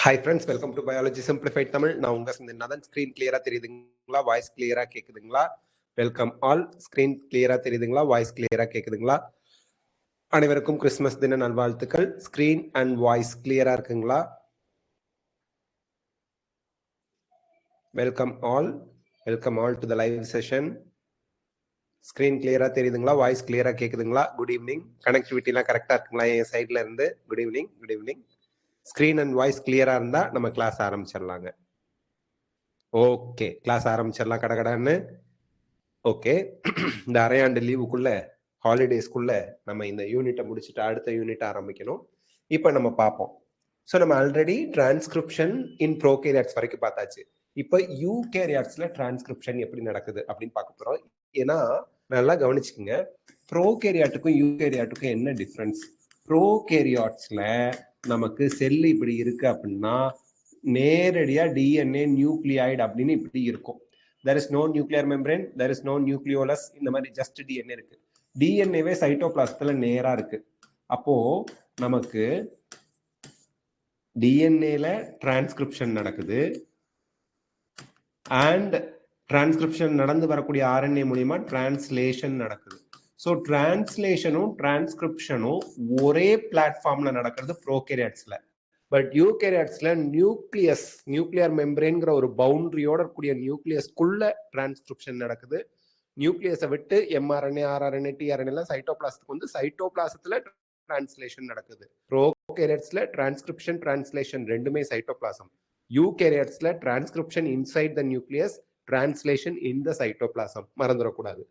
Hi friends, welcome to Biology Simplified Tamil. நான் உங்க சிந்தனாதன். Screen கிளியரா தெரியுதுங்களா? வாய்ஸ் கிளியரா கேக்குதுங்களா? Welcome all. ஸ்கிரீன் கிளியரா தெரியுதுங்களா? வாய்ஸ் கிளியரா கேக்குதுங்களா? அனைவருக்கும் கிறிஸ்மஸ் தின நல்வாழ்த்துக்கள். ஸ்கிரீன் அண்ட் வாய்ஸ் கிளியரா இருக்குங்களா? Welcome all. Welcome all to the live session. Screen கிளியரா தெரியுதுங்களா? வாய்ஸ் கிளியரா கேக்குதுங்களா? Good evening. கனெக்டிவிட்டிலாம் கரெக்டா இருக்குங்களா என் சைட்ல இருந்து? Good evening. Good evening. Screen and voice கிளியரா இருந்தா நம்ம கிளாஸ் ஆரம்பிச்சிடலாங்க. ஓகே, கிளாஸ் ஆரம்பிச்சிடலாம் கடகடன்னு. ஓகே, இந்த அரையாண்டு லீவுக்குள்ள ஹாலிடேஸ்க்குள்ள நம்ம இந்த யூனிட்டை முடிச்சுட்டு அடுத்த யூனிட் ஆரம்பிக்கணும். இப்போ நம்ம பார்ப்போம். ஸோ நம்ம ஆல்ரெடி டிரான்ஸ்கிரிப்ஷன் இன் ப்ரோகேரியாட்ஸ் வரைக்கும் பார்த்தாச்சு. இப்போ யூகேரியாட்ஸ்ல டிரான்ஸ்கிரிப்ஷன் எப்படி நடக்குது அப்படின்னு பார்க்க போறோம். ஏன்னா நல்லா கவனிச்சுக்கோங்க, ப்ரோகேரியாட்டுக்கும் யூகேரியாட்டுக்கும் என்ன டிஃப்ரென்ஸ். ப்ரோகேரியாட்ஸ்ல நமக்கு செல் இப்படி இருக்கு அப்படின்னா நேரடியா டிஎன்ஏ நியூக்ளியாய்டு அப்படின்னு இப்படி இருக்கும். there is no nuclear membrane, there is no nucleolus, இந்த மாதிரி ஜஸ்ட் டிஎன்ஏ இருக்கு. டிஎன்ஏவே சைட்டோபிளாசத்துல நேரா இருக்கு. அப்போ நமக்கு டிஎன்ஏல டிரான்ஸ்கிரிப்ஷன் நடக்குது அண்ட் டிரான்ஸ்கிரிப்ஷன் நடந்து வரக்கூடிய ஆர்என்ஏ மூலியமா டிரான்ஸ்லேஷன் நடக்குது. ஸோ டிரான்ஸ்லேஷனும் டிரான்ஸ்கிரிப்ஷனும் ஒரே பிளாட்ஃபார்ம்ல நடக்கிறது ப்ரோகேரியாட்ஸ்ல. பட் யூகேரியாட்ஸ்ல நியூக்ளியர் மெம்பரேன்ங்கிற ஒரு பவுண்டரியோட இருக்கக்கூடிய நியூக்ளியஸ்குள்ள டிரான்ஸ்கிரிப்ஷன் நடக்குது. நியூக்ளியஸை விட்டு எம்ஆர்என்ஏ, ஆர்ஆர்என்ஏ, டிஆர்என்ஏ சைட்டோபிளாசத்துக்கு வந்து சைட்டோபிளாசத்துல டிரான்ஸ்லேஷன் நடக்குது. ப்ரோகேரியாட்ஸ்ல டிரான்ஸ்கிரிப்ஷன் டிரான்ஸ்லேஷன் ரெண்டுமே சைட்டோபிளாசம். யூகேரியாட்ஸ்ல transcription inside the nucleus, translation in the cytoplasm. மறந்துடக்கூடாது.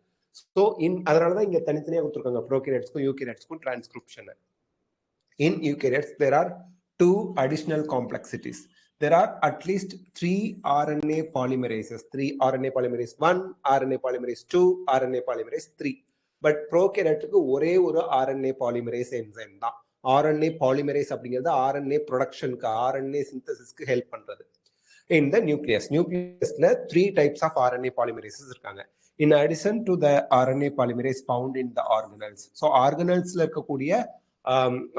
ஸோ அதனாலதான் இங்க தனித்தனியா கொடுத்துருக்காங்க ப்ரோகேரியாட்ஸ்க்கும் யூகேரியாட்ஸ்க்கும் transcription. In eukaryotes there are two additional complexities. There are at least 3 RNA polymerases. 3 RNA polymerase 1, RNA polymerase 2, RNA polymerase 3. But ப்ரோகேரியாட்டுக்கு ஒரே ஒரு RNA polymerase enzyme தான். RNA polymerase அப்படிங்கிறது RNA ப்ரொடக்ஷனுக்கு, RNA சிந்தசிஸ்க்கு ஹெல்ப் பண்றது. In the nucleus, nucleusல 3 types of RNA polymerases இருக்காங்க. In addition to the RNA polymerase found in the organelles. So organellesல இருக்கக்கூடிய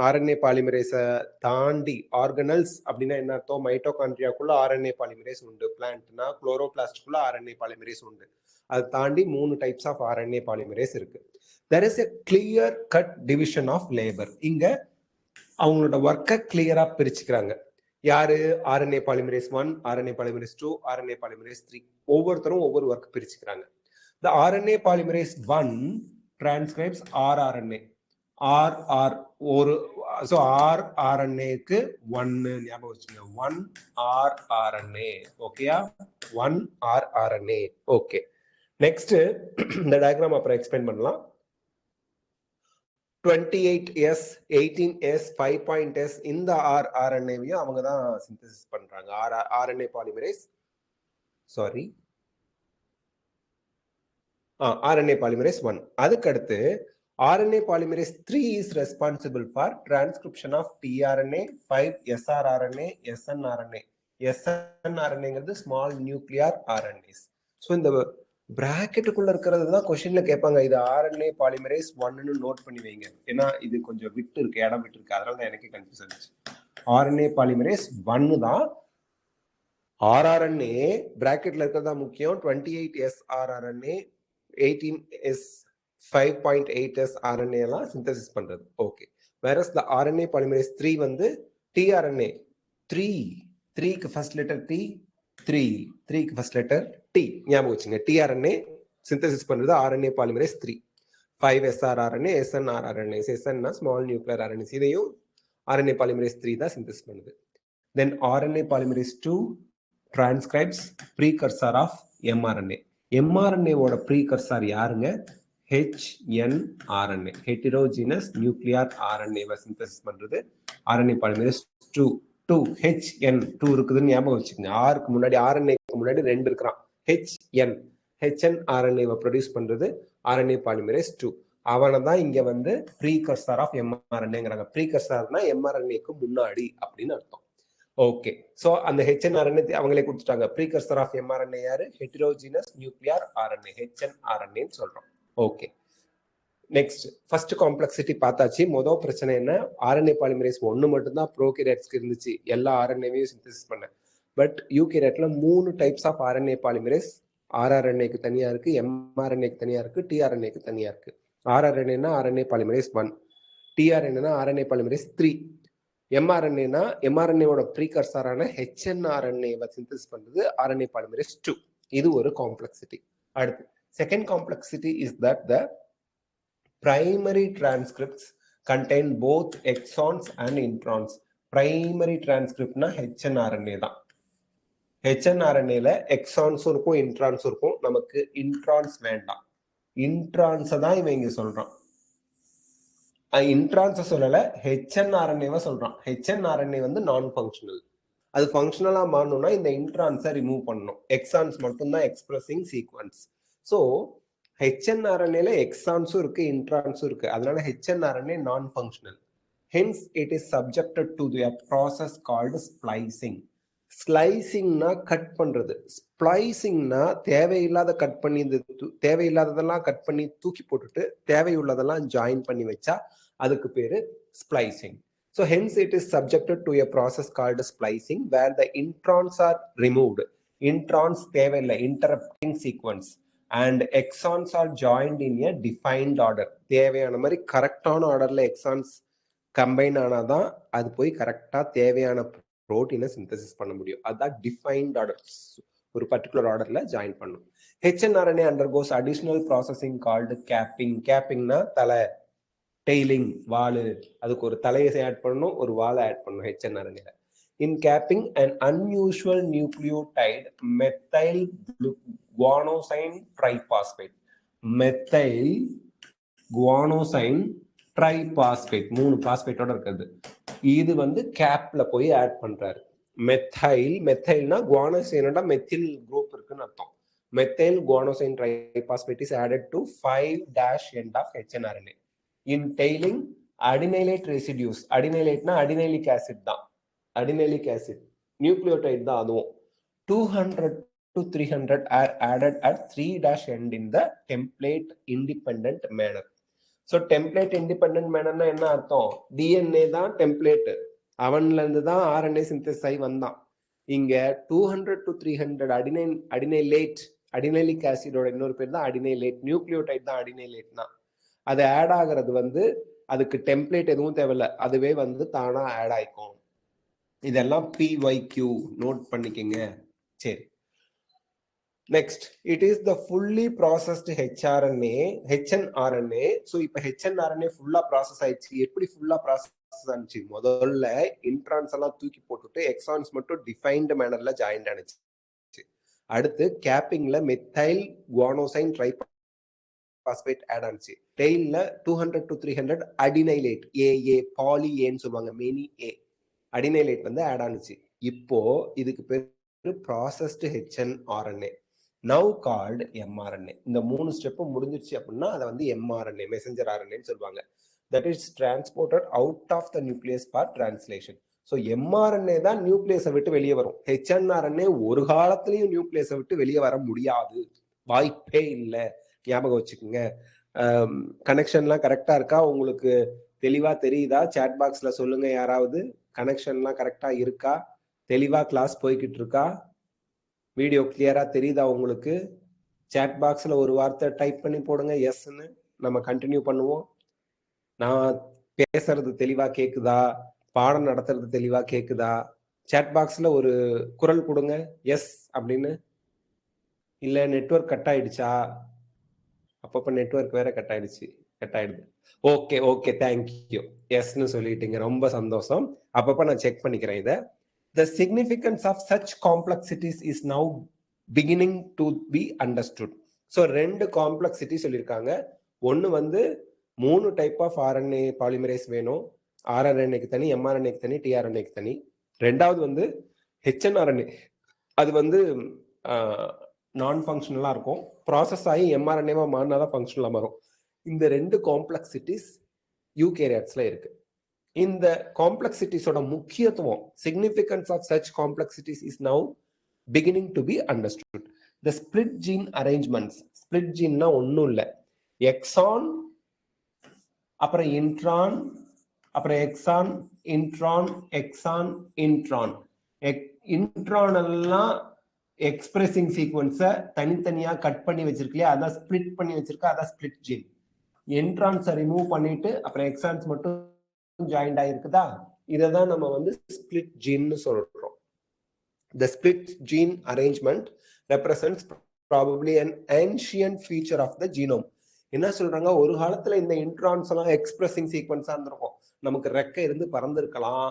RNA பாலிமரேஸை தாண்டி, organelles அப்படின்னா என்ன அர்த்தம், மைட்டோகாண்ட்ரியாக்குள்ள ஆர்என்ஏ பாலிமரேஸ் உண்டு, பிளான்ட்னா குளோரோபிளாஸ்டுக்குள்ள ஆர்என்ஏ பாலிமரேஸ் உண்டு. அதை தாண்டி 3 டைப்ஸ் ஆஃப் ஆர்என்ஏ பாலிமரேஸ் இருக்கு. there is a clear cut division of labor. இங்க அவங்களோட ஒர்க்கை கிளியரா பிரிச்சுக்கிறாங்க. யாரு? RNA polymerase 1, RNA polymerase 2, RNA polymerase 3. ஒவ்வொருத்தரும் ஒவ்வொரு ஒர்க் பிரிச்சுக்கிறாங்க. the RNA polymerase 1 transcribes rRNA. ஒரு ஸோ rRNAக்கு 1 ஞாபகம் வச்சுங்க, 1 rRNA. ஓகேயா? 1 rRNA. ஓகே, நெக்ஸ்ட் இந்த டயக்ராம் அப்புறம் எக்ஸ்பிளைன் பண்ணலாம். 28S, 18S, 5.S இந்த rRNAவையும் அவங்க தான் சிந்தசிஸ் பண்றாங்க. RNA polymerase RNA polymerase 1. அதுக்கடுத்து RNA polymerase 3 is responsible for transcription of tRNA, 5 srRNA, snRNA. snRNAங்கிறது small nuclear RNAs. So இந்த பிராக்கெட்டுக்குள்ள இருக்கிறது தான் கொஸ்டின்ல கேட்பாங்க. இது RNA polymerase 1ன்னு நோட் பண்ணி வைங்க. ஏன்னா இது கொஞ்சம் விட்டு இருக்கு, இடம் விட்டு இருக்கு, அதனால தான் எனக்கு கன்ஃபியூஸ் ஆச்சு. RNA polymerase 1 தான். rRNA பிராக்கெட்ல இருக்கிறது தான் முக்கியம். 28S rRNA, 18S, 5.8S RNA எல்லாம் சிந்தசிஸ் பண்றது. Okay, whereas the RNA polymerase 3 வந்து tRNA 3க்கு ஃபர்ஸ்ட் லெட்டர் T, 3க்கு ஃபர்ஸ்ட் லெட்டர் T ஞாபகம் வச்சுங்க. tRNA சிந்தசிஸ் பண்றது RNA polymerase 3. 5 srRNA, snRNA, SNனா small nuclear RNAs, இதையும் RNA polymerase 3 தான் சிந்தசிஸ் பண்ணுது. Then RNA polymerase 2 transcribes precursor of mRNA. mRNAவோட ப்ரீகர்சர் யாருங்க? HNRNA, ஹெட்டிரோஜினஸ் நியூக்ளியர் RNAவை சிந்தசிஸ் பண்றது RNA பாலிமரேஸ் 2 HN2 இருக்குதுன்னு ஞாபகம் வச்சுக்கோங்க. ஆருக்கு முன்னாடி, RNAக்கு முன்னாடி 2 இருக்கிறான். HNRNAவை ப்ரொடியூஸ் பண்றது RNA பாலிமரேஸ் 2. அவனை தான் இங்க வந்து ப்ரீகர்சர் ஆஃப் mRNAங்கிறாங்க. ப்ரீகர்சர்னா mRNAக்கு முன்னாடி அப்படின்னு அர்த்தம். ஓகே, ஸோ அந்த HNRNA அவங்களே கொடுத்துட்டாங்க. ப்ரீகர்சர் ஆஃப் mRNA யாரு? ஹெட்டிரோஜினஸ் நியூக்ளியர் RNA, HNRNAன்னு சொல்றோம். ஓகே, நெக்ஸ்ட் ஃபர்ஸ்ட் காம்ப்ளெக்சிட்டி பார்த்தாச்சு. முதல் பிரச்சனை என்ன, ஆர்என்ஏ பாலிமரேஸ் ஒன்று மட்டும்தான் ப்ரோகேரியட்ஸ்க்கு இருந்துச்சு, எல்லா ஆர்என்ஏவையும் சிந்தசிஸ் பண்ண. பட் யூகேரியட்ல 3 டைப்ஸ் ஆஃப் ஆர்என்ஏ பாலிமரேஸ், ஆர்ஆர்என்ஏக்கு தனியா இருக்கு, எம்ஆர்என்ஏக்கு தனியா இருக்கு, டிஆர்என்ஏக்கு தனியா இருக்கு. ஆர்ஆர்என்ஏனா ஆர்என்ஏ பாலிமரேஸ் 1, டிஆர்என்ஏனா ஆர்என்ஏ பாலிமரேஸ் 3, எம்ஆர்என்ஏனா எம்ஆர்என்ஏவோட ப்ரீகர்சரான ஹெச்என்ஆர்என்ஏவை சிந்தசிஸ் பண்றது ஆர்என்ஏ பாலிமரேஸ் 2. இது ஒரு காம்ப்ளெக்சிட்டி. அடுத்து second complexity is that the primary transcripts contain both exons and introns. Primary transcript na hnRNA தான். hnRNA ல exons இருக்கும் introns இருக்கும். நமக்கு introns வேண்டாம். introns தான் இவன் இங்க சொல்றான். introns சொல்லல, hnRNA சொல்றான். hnRNA வந்து நான் ஃபங்க்ஷனல். அது ஃபங்க்ஷனலா மாறணும்னா இந்த இன்ட்ரான்ஸை ரிமூவ் பண்ணணும். எக்ஸான்ஸ் மட்டும்தான் எக்ஸ்பிரஸிங் சீக்வன்ஸ். ஸோ ஹெச்என்ஆர்என்ஏல எக்ஸான்ஸும் இருக்கு, இன்ட்ரான்ஸும் இருக்கு. அதனால hnRNA non functional. Hence it is subjected to the process called splicing. ஸ்லைசிங்னா கட் பண்றது, ஸ்ப்ளைசிங்னா தேவையில்லாத கட் பண்ணி, இந்த தேவையில்லாததெல்லாம் கட் பண்ணி தூக்கி போட்டுட்டு தேவையுள்ளதெல்லாம் ஜாயின் பண்ணி வச்சா அதுக்கு பேரு splicing. So hence it is subjected to a process called splicing where the introns are removed. Introns தேவையில்லை, interrupting sequence, and exons are joined in a defined order. தேவையான மாதிரி கரெக்டான ஆர்டர்ல எக்ஸான்ஸ் கம்பைன் ஆனாதான் அது போய் கரெக்டா தேவையான புரோட்டீனை சிந்தசிஸ் பண்ண முடியும். அதுதான் டிஃபைன்ட் ஆர்டர், ஒரு பர்டிகுலர் ஆர்டர்ல ஜாயின் பண்ணும். HNRNA undergoes additional processing called capping. cappingனா தலை, டெய்லிங் வாலு, அதுக்கு ஒரு தலையை ஆட் பண்ணணும், ஒரு வாலை ஆட் பண்ணணும் ஹெச்என்ஆர்என்ஏல. In capping, an unusual nucleotide methyl guanosine triphosphate, methyl guanosine triphosphate 3 பாஸ்பேட்டோட இருக்குது. இது வந்து கேப்ல போய் ஆட் பண்றாரு. மெத்தைல்னா குவானோசைனோட மெத்தில் குரூப் இருக்குன்னு அர்த்தம். Methyl guanosine triphosphate is added to 5' end of HNRNA. In tailing, adenylate residues, adenylate na adenylate acid தான், adenylate acid nucleotide தான் அதுவும், 200 to 300 are added at 3' end in the template independent manner. So template independent manner na என்ன அர்த்தம், DNA தான் template, அவன்ல இருந்து தான் RNA synthesis ஆகி வந்தான். இங்க 200 to 300 adenylate, adenylate acidோட இன்னொரு பேர் தான் adenylate, நியூக்ளியோடைட் தான் adenylate. அது ஆட் ஆகிறது வந்து அதுக்கு டெம்ப்ளேட் எதுவும் தேவையில்லை, அதுவே வந்து தானா ஆட் ஆயிக்கும். இதெல்லாம் PYQ நோட் பண்ணிக்கங்க. சரி, next it is the fully processed HNRNA. So இப்போ HNRNA ஃபுல்லா ப்ராசஸ் ஆயிடுச்சு. எப்படி ஃபுல்லா ப்ராசஸ் ஆனிச்சு, முதல்ல இன்ட்ரான்ஸ் எல்லாம் தூக்கி போட்டுட்டு எக்ஸான்ஸ் மட்டும் டிஃபைன்டு மேனர்ல ஜாயின் ஆனிச்சு. அடுத்து கேப்பிங்ல மெத்தைல் குவானோசைன் ட்ரைபாஸ்பேட் ஆட் ஆனிச்சு. டெயில்ல 200 to 300 அடினைலேட், AA பாலி ஏன்னு சொல்லுவாங்க, மெனி ஏ அடினைலேட் வந்து ஆட் ஆனிச்சு. இப்போ இதுக்கு பேரு processed HNRNA, now called mRNA. இந்த 3 ஸ்டெப்பும் முடிஞ்சிருச்சு அப்படின்னா அதை வந்து mRNA, மெசஞ்சர் RNAன்னு சொல்லுவாங்க. That is transported out of the nucleus for translation. So mRNA தான் நியூக்ளியஸை விட்டு வெளியே வரும். HNRNA ஒரு காலத்திலையும் நியூக்ளியஸை விட்டு வெளியே வர முடியாது, வாய்ப்பே இல்லை. ஞாபகம் வச்சுக்கோங்க. கனெக்ஷன்லாம் கரெக்டா இருக்கா, உங்களுக்கு தெளிவா தெரியுதா? சாட் பாக்ஸ்ல சொல்லுங்க யாராவது, கனெக்ஷன்லாம் கரெக்டா இருக்கா, தெளிவா கிளாஸ் போய்கிட்டு இருக்கா, வீடியோ கிளியரா தெரியுதா உங்களுக்கு? சாட் பாக்ஸ்ல ஒரு வார்த்தை டைப் பண்ணி போடுங்க எஸ்ன்னு, நம்ம கண்டினியூ பண்ணுவோம். நான் பேசுறது தெளிவா கேக்குதா, பாடம் நடத்துறது தெளிவா கேக்குதா? சாட் பாக்ஸ்ல ஒரு குரல் கொடுங்க எஸ் அப்படின்னு. இல்ல நெட்வொர்க் கட் ஆயிடுச்சா? அப்பப்ப நெட்வொர்க் வேற கட் ஆயிடுது. ஓகே ஓகே, தேங்க்யூ, எஸ்ன்னு சொல்லிட்டீங்க, ரொம்ப சந்தோஷம். அப்பப்ப நான் செக் பண்ணிக்கிறேன் இதை. The significance of such complexities is now beginning to be understood. So 2 complexity சொல்லியிருக்காங்க. ஒன்று வந்து 3 டைப் ஆஃப் RNA பாலிமரேஸ் வேணும், RNAக்கு தனி, mRNAக்கு தனி, tRNAக்கு தனி. ரெண்டாவது வந்து HNRNA, அது வந்து நான் ஃபங்க்ஷனலா இருக்கும், ப்ராசஸ் ஆகி mRNA மாறினாதான் ஃபங்க்ஷனலா மாறும். இந்த 2 காம்ப்ளெக்சிட்டிஸ் யூகேரியாட்ஸ்ல இருக்கு. இந்த காம்ப்ளெக்சிட்டிஸோட முக்கியத்துவம், significance of such complexities is now beginning to be understood. The split gene arrangements, split geneனா ஒன்றும் இல்லை, எக்ஸான் அப்புறம் இன்ட்ரான், அப்புறம் எக்ஸான், இன்ட்ரான், எக்ஸான், இன்ட்ரான். இன்ட்ரான் எல்லாம் எக்ஸ்பிரசிங் சீக்வன்ஸை தனித்தனியா கட் பண்ணி வச்சிருக்கலையா, அதான் ஸ்பிளிட் பண்ணி வச்சிருக்கா, அதான் ஸ்பிளிட் ஜீன். என்ட்ரான்ஸை ரிமூவ் பண்ணிட்டு அப்புறம் எக்ஸான்ஸ் மட்டும் ஜாயிண்ட் ஆயிருக்குதா, இதை தான் நம்ம வந்து ஸ்பிளிட் ஜீன்னு சொல்றோம். The split gene arrangement represents probably an ancient feature of the genome. என்ன சொல்றாங்க, ஒரு காலத்துல இந்த இன்ட்ரான்ஸ் எல்லாம் எக்ஸ்பிரசிங் சீக்வன்ஸா இருந்திருக்கும். நமக்கு ரெக்கை இருந்து பறந்திருக்கலாம்,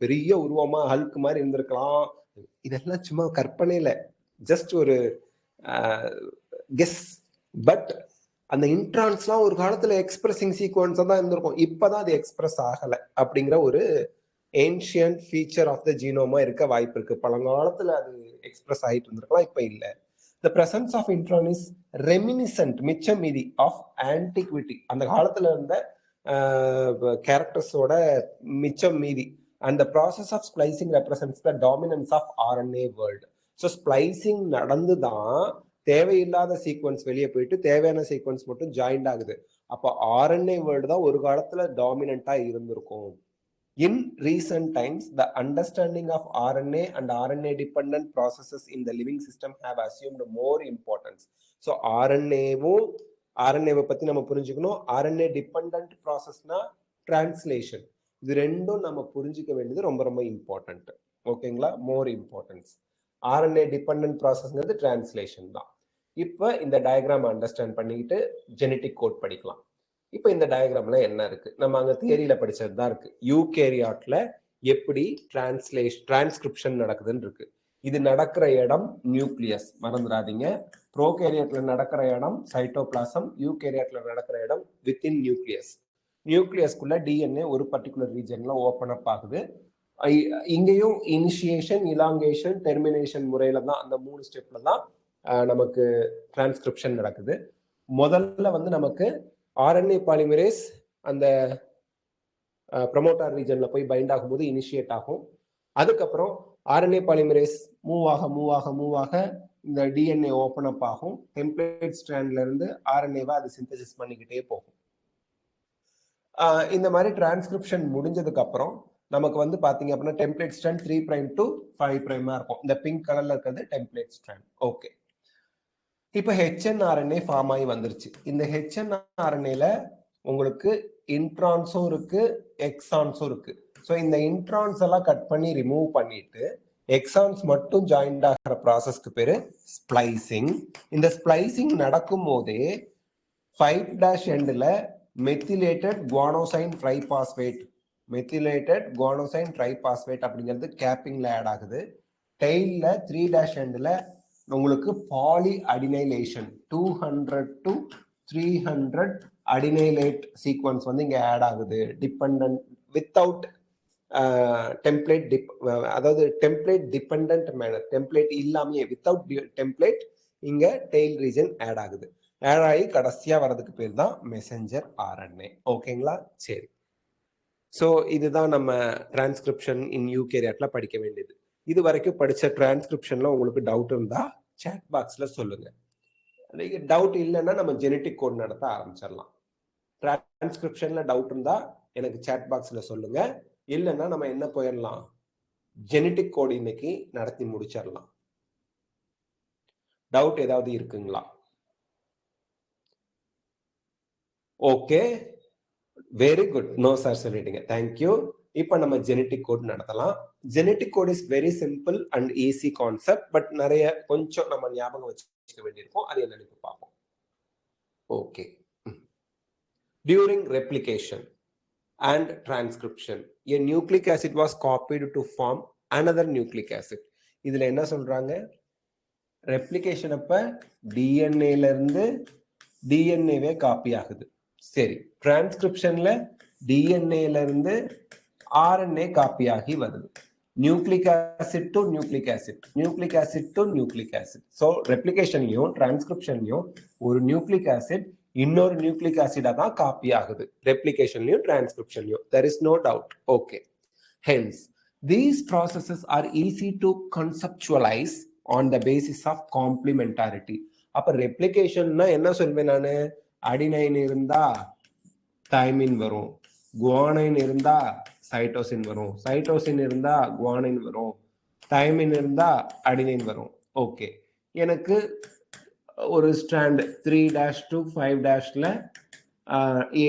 பெரிய உருவமா ஹல்க் மாதிரி இருந்திருக்கலாம். இதெல்லாம் சும்மா கற்பனையில ஜஸ்ட் ஒரு கெஸ். பட் அந்த இன்ட்ரான்ஸ்லாம் ஒரு காலத்துல எக்ஸ்பிரசிங் சீக்வன்ஸா தான் இருந்திருக்கும். இப்பதான் அது எக்ஸ்பிரஸ் ஆகல அப்படிங்கிற ஒரு ஏன்ஷியன்ட் ஃபீச்சர் ஆஃப் த ஜீனோமா இருக்க வாய்ப்பு இருக்கு. பழங்காலத்துல அது எக்ஸ்பிரஸ் ஆகிட்டு இருந்திருக்கலாம், இப்ப இல்ல. The presence of intron is reminiscent, மிச்சம் மீதி of antiquity, அந்த காலத்துல இருந்த கேரக்டர்ஸோட மிச்சம் மீதி. And the process of splicing represents the dominance of RNA world. So splicing நடந்துதான் தேவையில்லாத சீக்வன்ஸ் வெளியே போயிட்டு தேவையான சீக்வன்ஸ் மட்டும் ஜாயிண்ட் ஆகுது. அப்போ RNA வேர்ல்டு தான் ஒரு காலத்துல டாமினண்டா இருந்திருக்கும். In recent times, the understanding of RNA and RNA-dependent processes in the living system have assumed more importance. So, RNA-வை பத்தி நம்ம புரிஞ்சுக்கணும். RNA-dependent process-னா translation. இது ரெண்டும் நம்ம புரிஞ்சுக்க வேண்டியது ரொம்ப ரொம்ப இம்பார்ட்டன்ட். ஓகேங்களா? More importance. RNA-dependent process-ங்கிறது translation தான். இப்போ இந்த டயக்ராம் அண்டர்ஸ்டாண்ட் பண்ணிக்கிட்டு ஜெனட்டிக் கோட் படிக்கலாம். இப்போ இந்த டயக்ராம்ல என்ன இருக்கு, நம்ம அங்க தியரியில படிச்சது தான் இருக்கு. யூகேரியாட்ல எப்படி டிரான்ஸ்கிரிப்ஷன் நடக்குதுன்னு இருக்கு. இது நடக்கிற இடம் நியூக்ளியஸ், மறந்துடாதீங்க. ப்ரோகேரியாட்ல நடக்கிற இடம் சைட்டோபிளாசம், யூகேரியாட்ல நடக்கிற இடம் வித்தின் நியூக்ளியஸ். நியூக்ளியஸ்குள்ள டிஎன்ஏ ஒரு பர்டிகுலர் ரீஜன்ல ஓப்பன் அப் ஆகுது. இங்கேயும் இனிஷியேஷன், இலாங்கேஷன், டெர்மினேஷன் முறையில தான், அந்த 3 ஸ்டெப்ல தான் நமக்கு டிரான்ஸ்கிரிப்ஷன் நடக்குது. முதல்ல வந்து நமக்கு RNA பாலிமரேஸ் அந்த ப்ரமோட்டார் ரீஜன்ல போய் பைண்ட் ஆகும்போது இனிஷியேட் ஆகும். அதுக்கப்புறம் RNA பாலிமரேஸ் மூவ் ஆக இந்த டிஎன்ஏ ஓப்பன் அப் ஆகும். டெம்ப்ளேட் ஸ்ட்ராண்ட்ல இருந்து RNA-வை அது சிந்தசிஸ் பண்ணிக்கிட்டே போகும். இந்த மாதிரி டிரான்ஸ்கிரிப்ஷன் முடிஞ்சதுக்கு அப்புறம் நமக்கு வந்து பாத்தீங்க அப்படின்னா டெம்ப்ளேட் ஸ்ட்ராண்ட் 3' to 5' இருக்கும். இந்த பிங்க் கலர்ல இருக்கிறது டெம்ப்ளேட் ஸ்ட்ராண்ட். ஓகே, இப்போ HNRNA ஃபார்ம் ஆகி வந்துருச்சு. இந்த HNRNA-ல உங்களுக்கு இன்ட்ரான்ஸும் இருக்கு, எக்ஸான்ஸும் இருக்கு. ஸோ இந்த இன்ட்ரான்ஸ் எல்லாம் கட் பண்ணி ரிமூவ் பண்ணிட்டு எக்ஸான்ஸ் மட்டும் ஜாயிண்ட் ஆகிற ப்ராசஸ்க்கு பேரு ஸ்பிளைசிங். இந்த ஸ்பிளைசிங் நடக்கும் போதே 5' எண்டில் மெத்திலேட்டட் குவானோசைன் ட்ரைபாஸ்பேட் அப்படிங்கிறது கேப்பிங்ல ஆட் ஆகுது. டெய்ல 3' எண்டில் உங்களுக்கு பாலி அடினைலேஷன் 200 to 300 அடினைலேட் சீக்வன்ஸ் வந்து இங்க ஆட் ஆகுது. டிபெண்டன்ட் வித்தவுட் டெம்ப்ளேட், அதாவது டெம்ப்ளேட் டிபெண்டன்ட் மேனர், டெம்ப்ளேட் இல்லாமே வித்தவுட் டெம்ப்ளேட் இங்க டெய்ல் ரீஜன் ஆட் ஆகுது. ஆட் ஆகி கடைசியா வர்றதுக்கு பேர் தான் மெசஞ்சர் RNA. ஓகேங்களா? சரி, ஸோ இதுதான் நம்ம டிரான்ஸ்கிரிப்ஷன் இன் யூகேரியாட்ல படிக்க வேண்டியது. இது வரைக்கும் படிச்ச டிரான்ஸ்கிரிப்ஷன்ல உங்களுக்கு டவுட் இருந்தா சாட் பாக்ஸ்ல சொல்லுங்க. டவுட் இல்லைன்னா நம்ம ஜெனட்டிக் கோட் நடத்த ஆரம்பிச்சிடலாம். டிரான்ஸ்கிரிப்ஷன்ல டவுட் இருந்தா எனக்கு சாட் பாக்ஸ்ல சொல்லுங்க. இல்லைன்னா நம்ம என்ன போயிடலாம், ஜெனட்டிக் கோட் இன்னைக்கு நடத்தி முடிச்சிடலாம். டவுட் ஏதாவது இருக்குங்களா? Okay, very good. No sir சொல்லிட்டீங்க, தேங்க்யூ. இப்போ நம்ம ஜெனட்டிக் கோட் நடத்தலாம். Genetic code is very simple and easy concept, but நிறைய கொஞ்சம் நம்ம ஞாபகம் வச்சுக்க வேண்டியிருக்கும். அது என்னன்னு இப்போ பார்ப்போம். Okay, during replication and transcription, a nucleic acid was copied to form another nucleic acid. இதுல என்ன சொல்றாங்க, ரெப்ளிகேஷன் அப்ப டிஎன்ஏல இருந்து டிஎன்ஏவே காப்பி ஆகுது. சரி, டிரான்ஸ்கிரிப்ஷன்ல டிஎன்ஏல இருந்து ஆர்என்ஏ காப்பி ஆகி வருது. Nucleic acid to nucleic acid, nucleic acid to nucleic acid. So ரெப்ளிகேஷன்லையும் டிரான்ஸ்கிரிப்ஷன்லையும் ஒரு நியூக்ளிக் ஆசிட் இன்னொரு நியூக்ளிக் ஆசிடா தான் காப்பி ஆகுது. ரெப்ளிகேஷன்லயும் டிரான்ஸ்கிரிப்ஷன்லயும், there is no doubt. Okay, hence these processes are easy to conceptualize on the basis of complementarity. அப்ப ரெப்ளிகேஷன்னா என்ன சொல்வேன் நானு, அடினைன் இருந்தா தைமின் வரும். குவானைன் இருந்தா சைட்டோசின் வரும். சைட்டோசின் இருந்தா குவானைன் வரும். தைமின் இருந்தா அடினைன் வரும். ஓகே, எனக்கு ஒரு ஸ்ட்ராண்ட் 3' to 5'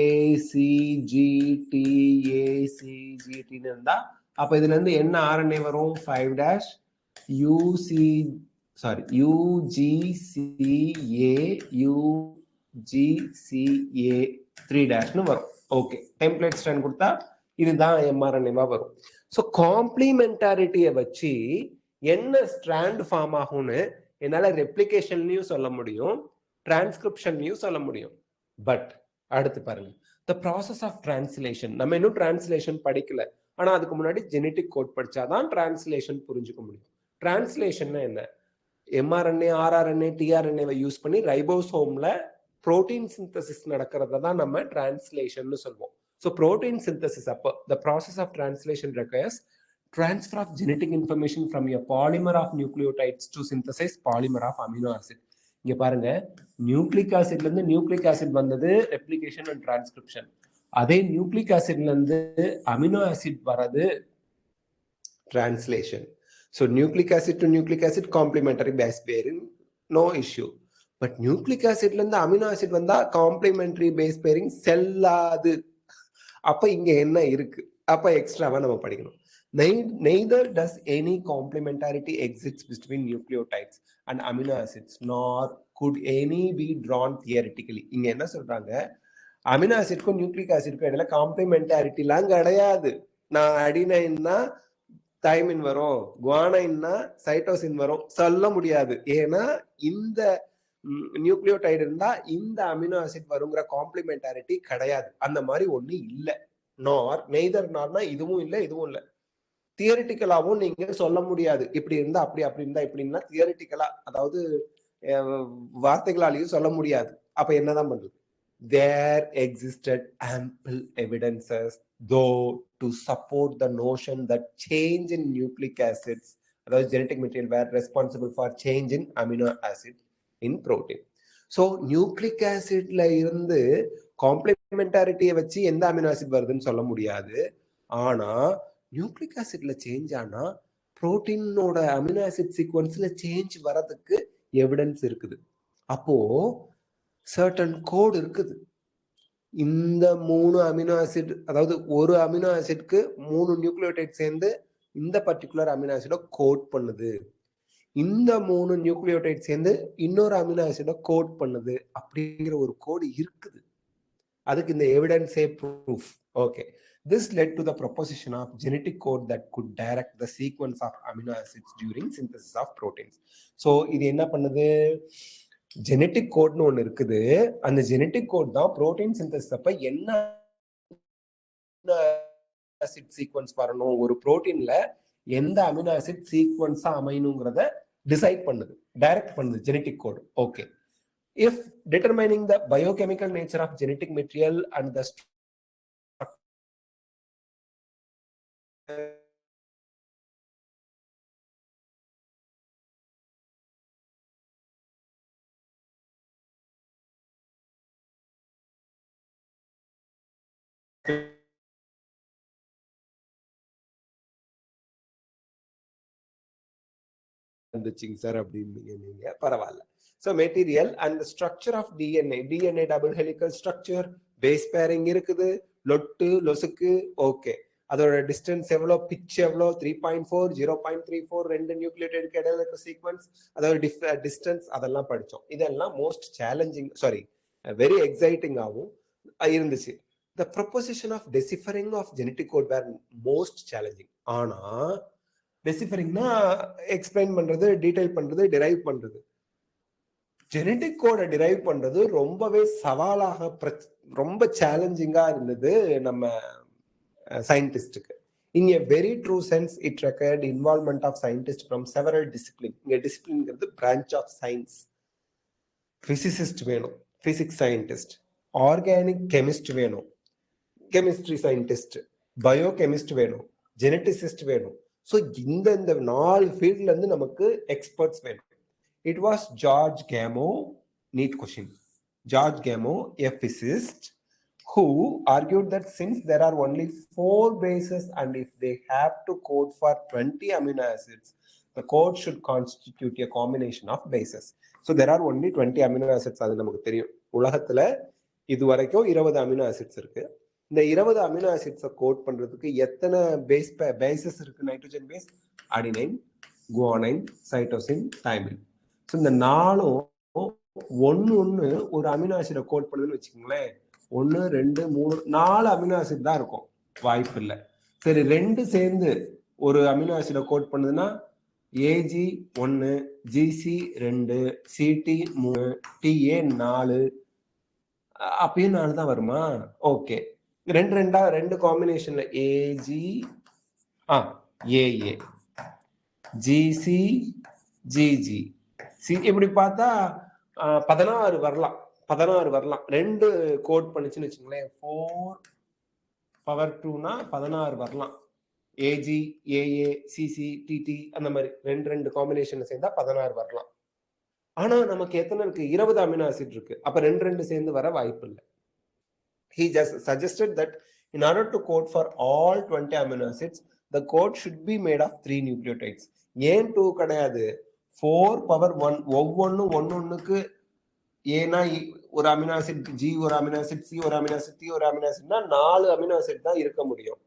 ACGTACGTன்னு இருந்தா அப்ப இதுல இருந்து என்ன RNA வரும்? 5' UGCA 3' வரும். ஓகே, டெம்ப்ளேட் ஸ்ட்ராண்ட் கொடுத்தா இதுதான் mRNA வரும். ஸோ காம்ப்ளிமெண்டாரிட்டியை வச்சு என்ன ஸ்ட்ராண்ட் ஃபார்ம் ஆகும்னு என்னால ரெப்ளிகேஷன்லயும் சொல்ல முடியும், டிரான்ஸ்கிரிப்ஷன்லயும் சொல்ல முடியும். பட் அடுத்து பாருங்க, த ப்ராசஸ் ஆஃப் டிரான்ஸ்லேஷன். நம்ம இன்னும் டிரான்ஸ்லேஷன் படிக்கல, ஆனா அதுக்கு முன்னாடி ஜெனட்டிக் கோட் படிச்சாதான் டிரான்ஸ்லேஷன் புரிஞ்சுக்க முடியும். டிரான்ஸ்லேஷன் என்ன? mRNA, RNA, tRNA யூஸ் பண்ணி ரைபோசோம்ல புரோட்டீன் சிந்தசிஸ் நடக்கிறத தான் நம்ம டிரான்ஸ்லேஷன் சொல்லுவோம். ஸோ புரோட்டீன் சிந்தசிஸ் அப்போ the process of translation requires transfer of genetic information from a polymer of nucleotides to synthesize polymer of amino acid. இங்க பாருங்க, nucleic ஆசிட்ல இருந்து நியூக்ளிக் ஆசிட் வந்தது ரெப்ளிகேஷன் அண்ட் டிரான்ஸ்கிரிப்ஷன். அதே நியூக்ளிக் ஆசிட்ல இருந்து அமினோ ஆசிட் வரது translation. So nucleic acid to nucleic acid complementary base pairing, no issue. But nucleic ஆசிட்ல இருந்து அமினோ ஆசிட் வந்தா காம்ப்ளிமெண்டரி பேஸ் பேரிங் செல்லாது. அப்ப இங்க என்ன இருக்கு? அப்ப எக்ஸ்ட்ராவா நம்ம படிக்கணும். Neither does any complementarity exists between nucleotides and amino acids, nor could any be drawn theoretically. இங்க என்ன சொல்றாங்க? அமினோ ஆசிட்க்கும் நியூக்ளிக் ஆசிட்க்கும் இடையில காம்ப்ளிமெண்டாரிட்டிலாம் கிடையாது. நான் அடினைன்னா தைமின் வரும், குவானைன்னா சைட்டோசின் வரும் சொல்ல முடியாது. ஏன்னா இந்த நியூக்ளியோடைடு இருந்தா இந்த அமினோ ஆசிட் வருங்கிற காம்ப்ளிமெண்டாரிட்டி கிடையாது. அந்த மாதிரி ஒண்ணு இல்லை. நெய்தர் நார்னா இதுவும் இல்லை இதுவும் இல்லை. தியரிட்டிக்கலாவும் நீங்க சொல்ல முடியாது. இப்படி இருந்தா அப்படி, அப்படி இருந்தா இப்படின்னா தியரிட்டிக்கலா, அதாவது வார்த்தைகளாலையும் சொல்ல முடியாது. அப்ப என்னதான் பண்றது? There existed ample evidences though to support the notion that change in nucleic acids, அதாவது genetic material, were responsible for change in amino acid in protein. So nucleic acidல இருந்து காம்ப்ளிமெண்டாரிட்டியை வச்சு எந்த அமினோ ஆசிட் வருதுன்னு சொல்ல முடியாது. ஆனா நியூக்ளிக் ஆசிட்ல சேஞ்ச் ஆனா புரோட்டீனோட amino acid சீக்வன்ஸ்ல change வரதுக்கு எவிடன்ஸ் இருக்குது. அப்போ சர்டன் கோட் இருக்குது. இந்த 3 அமினோ ஆசிட், அதாவது ஒரு அமினோ ஆசிட்க்கு 3 நியூக்ளியோடைட் சேர்ந்து இந்த பர்டிகுலர் அமினோ ஆசிட கோட் பண்ணுது. இந்த 3 நியூக்ளியோடைட் சேர்ந்து இன்னொரு அமினோ ஆசிட கோட் பண்ணுது. அப்படிங்கிற ஒரு கோடு இருக்குது. அதுக்கு இந்த எவிடன்ஸே proof. Okay, this led to the proposition of genetic code that could direct the sequence of amino acids during synthesis of proteins. So இது என்ன பண்ணுது? ஜெனட்டிக் கோட்னு ஒண்ணு இருக்குது. அந்த ஜெனட்டிக் கோட் தான் புரோட்டீன் சிந்தசிஸ் அப்ப என்ன ஆசிட் சீக்வன்ஸ் வரணும், ஒரு புரோட்டீன்ல எந்த அமினோ ஆசிட் சீக்வன்ஸா அமையணுங்கிறத டிசைட் பண்ணுது, டைரக்ட் பண்ணுது genetic code. Okay, if determining the biochemical nature of genetic material and the இருந்துச்சுங்க சார் அப்படின்னீங்க நீங்க, பரவாயில்ல. So material and the structure of DNA double helical structure, base pairing இருக்குது, லொட்டு லொசுக்கு. ஓகே, அதோட distance எவ்வளோ, பிச் எவ்வளோ, 3.4, 0.34, 2 நியூக்ளியோடைடுக்கு இடையில இருக்க சீக்வன்ஸ், அதோட டிஸ்டன்ஸ், அதெல்லாம் படிச்சோம். இதெல்லாம் மோஸ்ட் சேலஞ்சிங், வெரி எக்ஸைட்டிங் ஆகும் இருந்துச்சு. The proposition of deciphering of genetic code were most challenging. ஆனா டெசிஃபரிங்னா எக்ஸ்பிளைன் பண்றது, டீடைல் பண்றது, டிரைவ் பண்றது. ஜெனட்டிக் கோடை டிரைவ் பண்றது ரொம்பவே சவாலாக, ரொம்ப சேலஞ்சிங்கா இருந்தது நம்ம சயின்டிஸ்டுக்கு. In a very true sense it required involvement of scientist from several discipline. இங்க டிசிப்ளின்ங்கிறது பிரான்ச் ஆஃப் சயின்ஸ். பிசிசிஸ்ட் வேணும், பிசிக்ஸ் சயின்டிஸ்ட். ஆர்கானிக் கெமிஸ்ட் வேணும், கெமிஸ்ட்ரி சயின்டிஸ்ட். பயோ கெமிஸ்ட் வேணும், ஜெனட்டிசிஸ்ட் வேணும். ஸோ இந்த 4 ஃபீல்ட்ல இருந்து நமக்கு எக்ஸ்பர்ட்ஸ் வேணும். It was George Gamow, neat question. George Gamow, a physicist who argued that since there are only 4 bases and if they have to code for 20 amino acids, the code should constitute a combination of bases. So there are only 20 amino acids. அது நமக்கு தெரியும். உலகத்துல இது வரைக்கும் 20 amino acids இருக்கு. இந்த 20 amino ஆசிட்ஸை code பண்றதுக்கு எத்தனை பேசஸ் இருக்கு? Nitrogen base, adenine, guanine, cytosine, thymine. So இந்த நாளும் ஒன்னு ஒரு அமினோ ஆசிடை கோட் பண்ணுதுன்னு வச்சுக்கோங்களேன், 1 2 3 4 அமினோ ஆசிட் தான் இருக்கும், வாய்ப்பு இல்லை. சரி, 2 சேர்ந்து ஒரு அமினோ ஆசிடை கோட் பண்ணுதுன்னா ஏஜி 1, ஜிசி 2, சிடி 3, டிஏ 4, அப்பயும் 4 தான் வருமா? ஓகே, 2 காம்பினேஷன்ல ஏஜி ஏஏ, ஜிசி ஜிஜி, இப்படி பார்த்தா 16 வரலாம். 2 கோட் பண்ணிச்சுன்னு வச்சுங்களேன், 4^2னா 16 வரலாம். ஏஜி ஏஏ சிசி டிடி அந்த மாதிரி 2 காம்பினேஷன்ல சேர்ந்தா 16 வரலாம். ஆனா நமக்கு எத்தனை இருக்கு? 20 அமினோ ஆசிட் இருக்கு. அப்ப 2 சேர்ந்து வர வாய்ப்பு இல்லை. He just suggested that in order to code for all 20 amino acids, the code should be made of 3 nucleotides. ஏன் 2 கிடையாது? 4^1, ஒவ்வொன்னும் ஒன்னுக்கு ஏன்னா ஒரு அமினோ ஆசிட் ஜி ஒரு அமினோ ஆசிட், சி ஒரு அமினோ ஆசிட், டி ஒரு அமினோ ஆசிட்னா 4 அமினோ ஆசிட் தான் இருக்க முடியும்.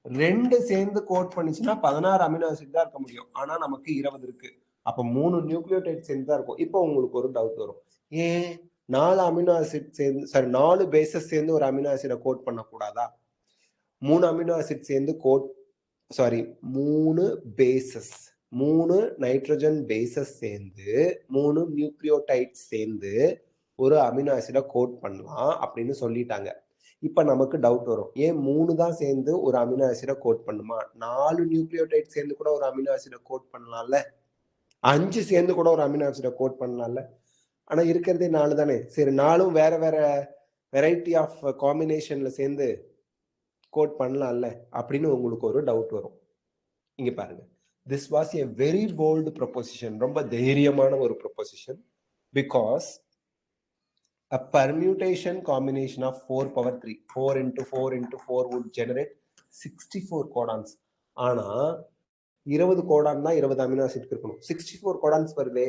2 சேர்ந்து கோட் பண்ணிச்சுன்னா 16 அமினோ ஆசிட் தான் இருக்க முடியும். ஆனா நமக்கு 20 இருக்கு. அப்ப 3 நியூக்ளியோடைட் சேர்ந்து தான் இருக்கும். இப்போ உங்களுக்கு ஒரு டவுட் வரும், ஏன் 4 அமினோ ஆசிட் சேர்ந்து, சாரி 4 பேசஸ் சேர்ந்து ஒரு அமினோ ஆசிடை கோட் பண்ணக்கூடாதா? 3 அமினோ ஆசிட் சேர்ந்து 3 பேசஸ், 3 நைட்ரஜன் பேசஸ் சேர்ந்து 3 நியூக்ளியோடைட் சேர்ந்து ஒரு அமினோ ஆசிடை கோட் பண்ணலாம் அப்படின்னு சொல்லிட்டாங்க. இப்ப நமக்கு டவுட் வரும், ஏன் 3 தான் சேர்ந்து ஒரு அமினோ ஆசிடை கோட் பண்ணுமா? 4 நியூக்ளியோடைட் சேர்ந்து கூட ஒரு அமினோ ஆசிடை கோட் பண்ணலாம்ல, 5 சேர்ந்து கூட ஒரு அமினோ ஆசிடை கோட் பண்ணலாம்ல. ஆனா இருக்கிறதே 4 தானே. சரி, 4ம் வேற வேற வெரைட்டி ஆஃப் காம்பினேஷன்ல சேர்ந்து கோட் பண்ணலாம்ல அப்படின்னு உங்களுக்கு ஒரு டவுட் வரும். இங்க பாருங்க, this was a very bold proposition, ரொம்ப தைரியமான ஒரு proposition, because a permutation combination of 4^3, 4 into 4 into 4 would generate 64 codons. ஆனா 20 கோடான் தான் 20 அமினோ ஆசிட் இருக்கணும். 64 codons வருதே,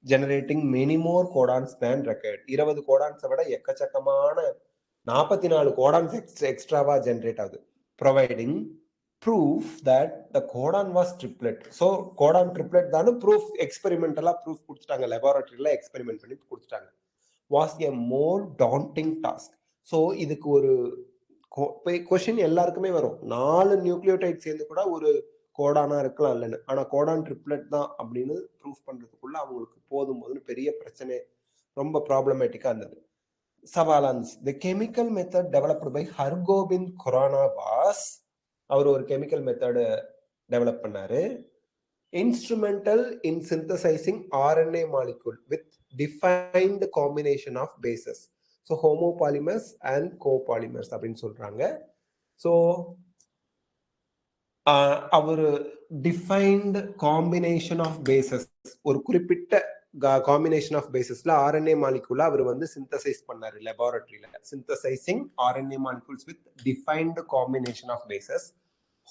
generating many more codons than required. 20 codons விட எக்கச்சக்கமான 44 codons எக்ஸ்ட்ராவா ஜெனரேட் ஆகுது, providing proof that the codon was triplet. So codon triplet தான் proof, experimentally proof கொடுத்துட்டாங்க, laboratoryல experiment பண்ணி கொடுத்துட்டாங்க. Was a more daunting task. So இதுக்கு ஒரு क्वेश्चन எல்லாருக்குமே வரும், 4 நியூக்ளியோடைட் சேர்ந்து கூட ஒரு கோடானா இருக்கலாம் இல்லைன்னு. ஆனா கோடான் ட்ரிப்ளெட் தான் அப்படின்னு ப்ரூஃப் பண்றதுக்குள்ள அவங்களுக்கு போதும் பெரிய பிரச்சனை, ரொம்ப ப்ராப்ளமேட்டிக்கா இருந்தது. சவாலான்ஸ். The chemical method developed by Hargobind Khorana was, அவர் ஒரு கெமிக்கல் மெத்தட் டெவலப் பண்ணாரு, instrumental in synthesising RNA molecule with defined combination of bases. So homopolymers and copolymers அப்படின்னு சொல்றாங்க. ஸோ அவர் டிஃபைன்டு காம்பினேஷன் ஆஃப் பேசஸ், ஒரு குறிப்பிட்ட காம்பினேஷன் ஆஃப் பேசஸ்ல ஆர்என்ஏ மாலிகூல அவர் வந்து சிந்தசைஸ் பண்ணாரு லெபார்டரியில. Synthesising RNA molecules with defined combination of bases.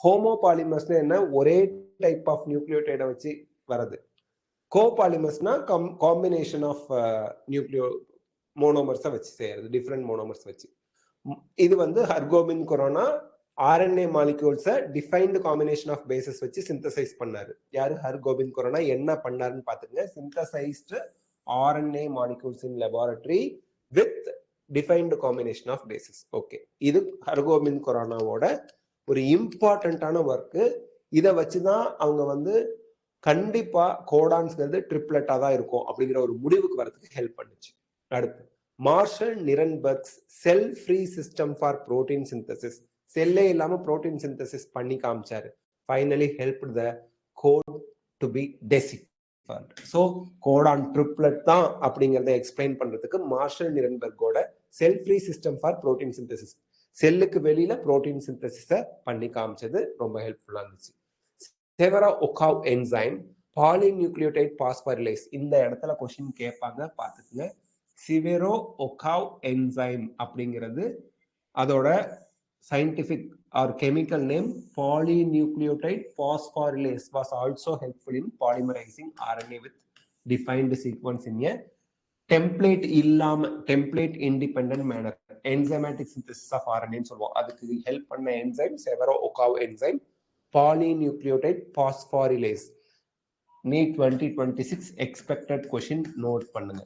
ஹோமோபாலிமர்ஸ்னா என்ன? ஒரே டைப் ஆஃப் நியூக்ளியோடைடை வச்சு வருது. கோபாலிமர்ஸ்னா காம்பினேஷன் ஆஃப் நியூக்ளியோ மோனோமர்ஸை வச்சு செய்யறது, டிஃப்ரெண்ட் மோனோமர்ஸ் வச்சு. இது வந்து ஹர்கோபிந்த் குரானா ஆர்என்ஏ மாலிகூல்ஸை டிஃபைன்டு காம்பினேஷன் ஆஃப் பேசஸ் வச்சு சிந்தசைஸ் பண்ணாரு. யாரு? ஹர்கோபிந்த் குரானா. என்ன பண்ணாருன்னு பாத்துங்க, synthesised RNA molecules in laboratory with defined combination of bases. Okay, இது ஹர்கோபிந்த் குரானாவோட ஒரு இம்பார்ட்டன்டான ஒர்க்கு. இதை வச்சுதான் அவங்க வந்து கண்டிப்பா கோடான்ஸ்ங்கிறது ட்ரிப்ளெட்டா தான் இருக்கும் அப்படிங்கிற ஒரு முடிவுக்கு வரதுக்கு ஹெல்ப் பண்ணுச்சு. அடுத்து Marshall Nirenberg's cell free system for protein synthesis, செல்லே இல்லாம புரோட்டீன் சிந்தசிஸ் பண்ணி காமிச்சாரு. Finally help the code to be deciphered. So codon triplet தான் அப்படிங்கிறத எக்ஸ்பிளைன் பண்றதுக்கு மார்ஷல் நிரன்பர்கோட cell free system for protein synthesis, செல்லுக்கு வெளியில புரோட்டீன் சிந்தசிஸை பண்ணி காமிச்சது ரொம்ப ஹெல்ப்ஃபுல்லா இருந்துச்சு. செவரா-ஒகாவ் என்சைம் பாலிநியூக்ளியோடைட் பாஸ்பரிலேஸ், இந்த இடத்துல கொஸ்டின் கேட்பாங்க, பார்த்துக்குங்க. சிவெரோ ஒகாவ் என்சைம் அப்படிங்கிறது அதோட scientific or chemical name polynucleotide phosphorylase was also helpful in polymerizing RNA with defined sequence in a template independent manner. Enzymatic synthesis of RNA சொல்லுவோம். அதுக்கு ஹெல்ப் பண்ண enzyme Severo Ochoa enzyme polynucleotide phosphorylase. NEET 2026 expected question note பண்ணுங்க.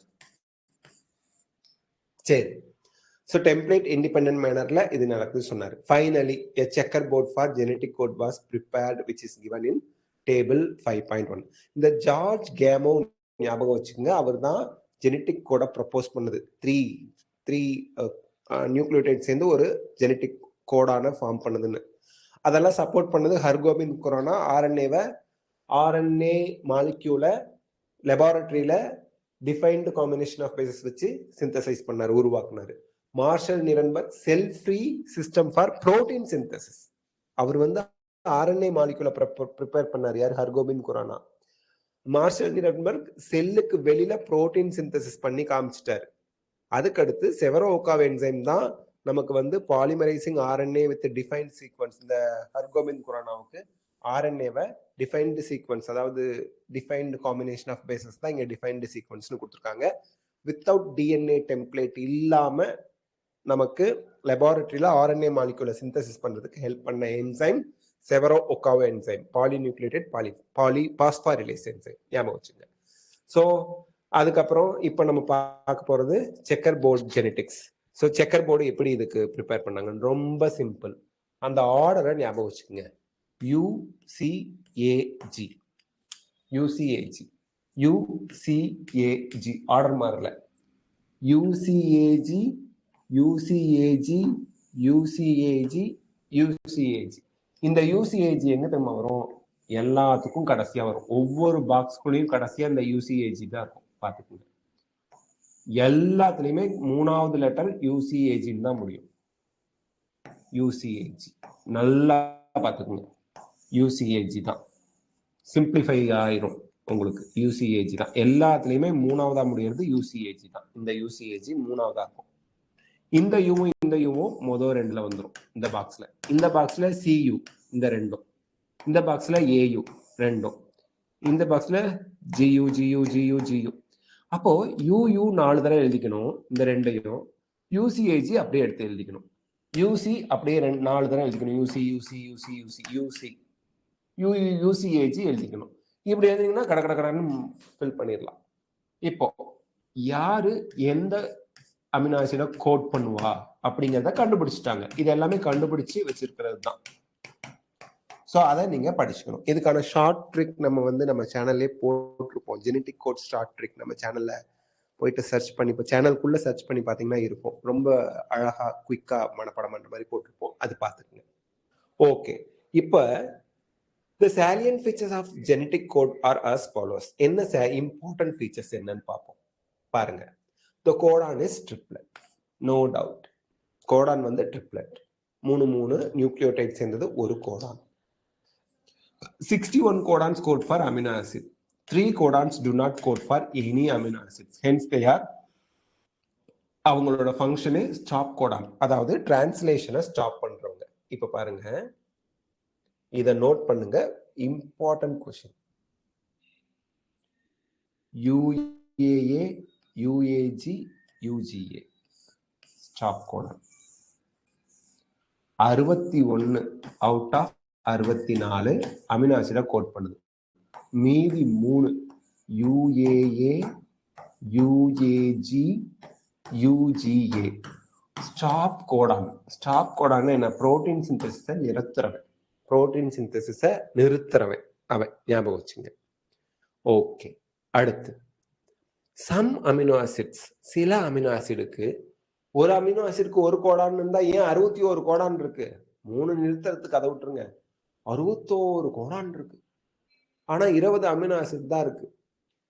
சரி, so template independent mannerல இது நடக்குது சொன்னாரு. Finally a checkerboard for genetic code was prepared which is given in table 5.1. இந்த George கேமோ ஞாபகம் வச்சுக்கோங்க, அவர் தான் ஜெனட்டிக் கோட ப்ரப்போஸ் பண்ணது. த்ரீ நியூக்ளியோடைட் சேர்ந்து ஒரு ஜெனட்டிக் கோடான ஃபார்ம் பண்ணுதுன்னு. அதெல்லாம் சப்போர்ட் பண்ணது ஹர்கோபிந்த் குரானா. ஆர்என்ஏ மாலிக்யூலை லெபார்டரியில டிஃபைன்டு காம்பினேஷன் ஆஃப் பேசஸ் வச்சு சிந்தசைஸ் பண்ணாரு, உருவாக்குனாரு. Marshall Nirenberg cell free system for protein synthesis. அவர் வந்து ஆர்என்ஏ மாலிகுலை ப்ரிப்பேர் பண்ணார். யார்? ஹர்கோபிந்த் குரானா. மார்ஷல் நிரன்பர்க் செல்லுக்கு வெளியில புரோட்டீன் சிந்தசிஸ் பண்ணி காமிச்சிட்டாரு. அதுக்கடுத்து செவரோ ஒகாவ் என்சைம் தான் நமக்கு வந்து பாலிமரைசிங் ஆர்என்ஏ வித் டிஃபைன்ட் சீக்வன்ஸ். இந்த ஹர்கோபிந்த் குரானாவுக்கு ஆர்என்ஏவை டிஃபைன்டு சீக்வன்ஸ், அதாவது டிஃபைன்டு காம்பினேஷன் ஆஃப் பேசஸ் தான் இங்க டிஃபைன்டு சீக்வன்ஸ்னு கொடுத்துருக்காங்க. வித்தவுட் டிஎன்ஏ டெம்ப்ளேட் இல்லாம நமக்கு லெபார்டரியில ஆர்என்ஏ மாலிகுலை சிந்தசிஸ் பண்றதுக்கு ஹெல்ப் பண்ண enzyme Severo Ochoa enzyme, polynucleotide பாஸ்பாரிலேஸ் enzyme. ஞாபகம் வச்சுங்க. ஸோ அதுக்கப்புறம் இப்போ நம்ம பார்க்க போறது checker board genetics. So checker board எப்படி இதுக்கு ப்ரிப்பேர் பண்ணாங்க? ரொம்ப சிம்பிள். அந்த ஆர்டரை ஞாபகம் வச்சுக்கோங்க. யூசிஏஜி ஆர்டர் மாறல. யூசிஏஜி இந்த யூசிஏஜி எங்க தெரியுமா வரும்? எல்லாத்துக்கும் கடைசியா வரும். ஒவ்வொரு பாக்ஸ்குள்ளேயும் கடைசியா இந்த யூசிஏஜி தான் இருக்கும். பாத்துக்கோங்க, எல்லாத்துலயுமே 3வது லெட்டர் யூசிஏஜின்னு தான் முடியும். யூசிஏஜி நல்லா பாத்துக்கோங்க. யூசிஏஜி தான் சிம்பிளிஃபை ஆயிரும் உங்களுக்கு. யூசிஏஜி தான் எல்லாத்துலயுமே 3வதா முடியறது. யூசிஏஜி தான். இந்த யூசிஏஜி 3வதா இருக்கும். இந்த யூவும் மொதல் 2ல வந்துடும் இந்த பாக்ஸ்ல. இந்த பாக்ஸ்ல சியூ இந்த 2ம், இந்த பாக்ஸ்ல ஏயு 2ம், இந்த பாக்ஸ்ல ஜியு. அப்போ யூ 4 தடவை எழுதிக்கணும் இந்த 2ஐயும். யூசிஏஜி அப்படியே எடுத்து எழுதிக்கணும். யூசி அப்படியே 4 தடவை எழுதிக்கணும். யூசிஏஜி எழுதிக்கணும். இப்படி எழுதிங்கன்னா கடன்னு ஃபில் பண்ணிடலாம். இப்போ யாரு எந்த அமினோ ஆசிட கோட் பண்ணுவா அப்படிங்கிறத கண்டுபிடிச்சிட்டாங்க. இது எல்லாமே கண்டுபிடிச்சு வச்சிருக்கிறது தான். ஸோ அதை நீங்க படிச்சுக்கணும். இதுக்கான ஷார்ட் ட்ரிக் நம்ம சேனல்லே போட்டிருப்போம். ஜெனட்டிக் கோட் ஷார்ட் ட்ரிக் நம்ம சேனல்ல போயிட்டு சர்ச் பண்ணி, இப்போ சேனலுக்குள்ள சர்ச் பண்ணி பார்த்தீங்கன்னா இருக்கும். ரொம்ப அழகா குயிக்கா மனப்பாடம் பண்ற மாதிரி போட்டிருப்போம். அது பார்த்துக்குங்க. ஓகே, இப்போ the salient features of genetic code are as follows. என்ன important features என்னன்னு பார்ப்போம். பாருங்க, the codon is triplet, no doubt. codon வந்து triplet, 3 நியூக்ளியோடைட் சேர்ந்தது ஒரு codon. 61 codons code for amino acid. 3 codons do not code for any amino acids. Hence they are, அவங்களோட ஃபங்க்ஷனே stop Godan, அதாவது டிரான்ஸ்லேஷனை stop பண்றவங்க. இப்ப பாருங்க, இதை நோட் பண்ணுங்க. Important question. UAA, UAG, UGA stop codon. 61 out of 64 amino acid code பண்ணுது. மீதி 3 UAA, UAG, UGA stop codon. Stop codon என்ன? புரோட்டீன் சிந்தசிஸை நிறுத்துறவன். புரோட்டீன் சிந்தசிஸை நிறுத்துறவன் அவன். ஞாபகம் வச்சுங்க. ஓகே, அடுத்து சம் அமினோ ஆசிட்ஸ். சில அமினோ ஆசிடுக்கு, ஒரு அமினோ ஆசிடுக்கு ஒரு கோடான் இருந்தா ஏன் 61 கோடான் இருக்கு? 3 நிறுத்துறதுக்கு அதை விட்டுருங்க, 61 கோடான் இருக்கு. ஆனா 20 அமினோ ஆசிட் தான் இருக்கு.